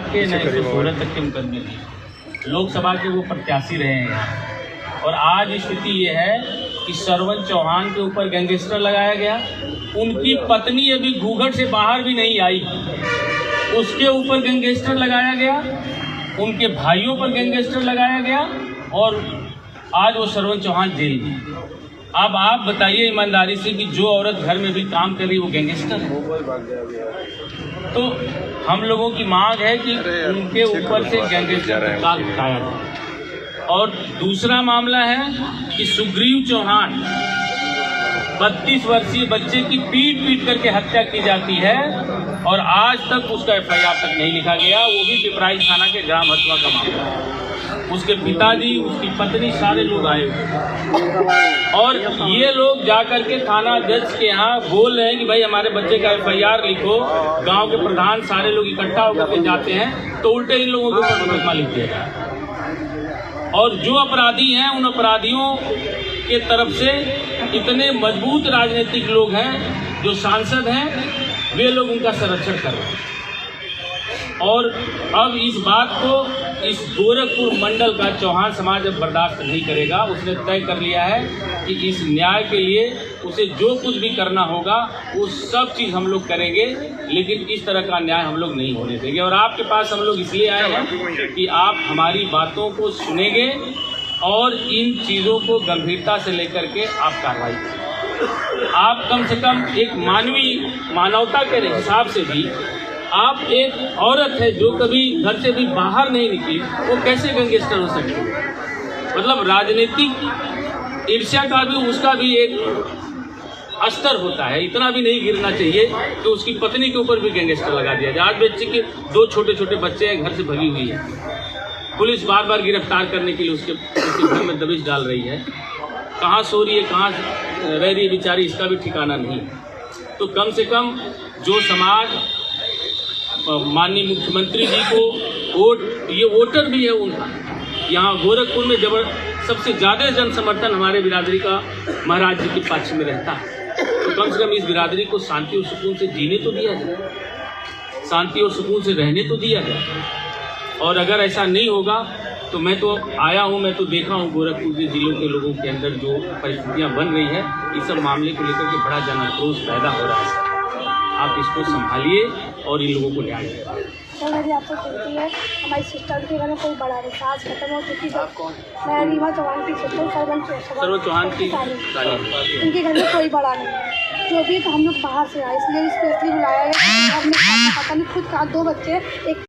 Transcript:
के न 116 तक के मुकदमे दिए। लोकसभा के वो प्रत्याशी रहे हैं यहाँ। और आज स्थिति ये है कि श्रवण चौहान के ऊपर गैंगस्टर लगाया गया। उनकी पत्नी अभी घूंघट से बाहर भी नहीं आई, उसके ऊपर गैंगस्टर लगाया गया। उनके भाइयों पर गैंगस्टर लगाया गया और आज वो श्रवण चौहान जेल में। अब आप बताइए ईमानदारी से कि जो औरत घर में भी काम कर रही वो गैंगस्टर है। तो हम लोगों की मांग है कि उनके ऊपर से गैंगस्टर का हटाया जाए। और दूसरा मामला है कि सुग्रीव चौहान 32 वर्षीय बच्चे की पीट करके हत्या की जाती है और आज तक उसका FIR तक नहीं लिखा गया, वो भी पिपराइच थाना के ग्राम हथुआ का मामला है। उसके पिताजी, उसकी पत्नी, सारे लोग आए हुए और ये लोग जाकर के थाना अध्यक्ष के यहाँ बोल रहे हैं कि भाई हमारे बच्चे का FIR लिखो। गांव के प्रधान सारे लोग इकट्ठा होकर के जाते हैं तो उल्टे इन लोगों के ऊपर मुकदमा लिख दिया जाता है। और जो अपराधी हैं उन अपराधियों के तरफ से इतने मजबूत राजनीतिक लोग हैं, जो सांसद हैं, वे लोग उनका संरक्षण कर रहे हैं। और अब इस बात को इस गोरखपुर मंडल का चौहान समाज अब बर्दाश्त नहीं करेगा। उसने तय कर लिया है कि इस न्याय के लिए उसे जो कुछ भी करना होगा वो सब चीज़ हम लोग करेंगे, लेकिन इस तरह का न्याय हम लोग नहीं होने देंगे। और आपके पास हम लोग इसलिए आए हैं कि आप हमारी बातों को सुनेंगे और इन चीज़ों को गंभीरता से लेकर के आप कार्रवाई करें। आप कम से कम एक मानवता के हिसाब से भी आप एक औरत है जो कभी घर से भी बाहर नहीं निकली, वो कैसे गैंगस्टर हो सकती है? मतलब राजनीतिक ईर्ष्या का भी उसका भी एक अस्तर होता है। इतना भी नहीं गिरना चाहिए कि उसकी पत्नी के ऊपर भी गैंगस्टर लगा दिया जाए। आज बच्चे के 2 छोटे बच्चे हैं, घर से भगी हुई है। पुलिस बार गिरफ्तार करने के लिए उसके घर में दबिश डाल रही है। कहाँ सो रही है, कहाँ रह रही है बेचारी, इसका भी ठिकाना नहीं। तो कम से कम जो समाज माननीय मुख्यमंत्री जी को वोट, ये वोटर भी है उनका, यहाँ गोरखपुर में सबसे ज़्यादा जन समर्थन हमारे बिरादरी का महाराज जी के पक्ष में रहता है। तो कम से कम इस बिरादरी को शांति और सुकून से जीने तो दिया जाए, शांति और सुकून से रहने तो दिया जाए। और अगर ऐसा नहीं होगा तो मैं तो आया हूँ, मैं तो देखा हूँ गोरखपुर के जिलों के लोगों के अंदर जो परिस्थितियाँ बन रही है, इस सब मामले को लेकर के बड़ा जन आक्रोश पैदा हो रहा है। आप इसको संभालिए और इन लोगों को न्याय दें। सर मेरी आपको गिनती है, हमारी सिस्टर के घर में कोई बड़ा नहीं, आज खत्म हो चुकी है। मैं रीमा चौहान की सिस्टर श्रवण चौहान की इनके घर में कोई बड़ा नहीं है। जो भी तो हम लोग बाहर से आए, इसलिए स्पेशली बुलाया है। घर में पता नहीं खुद का 2 बच्चे, एक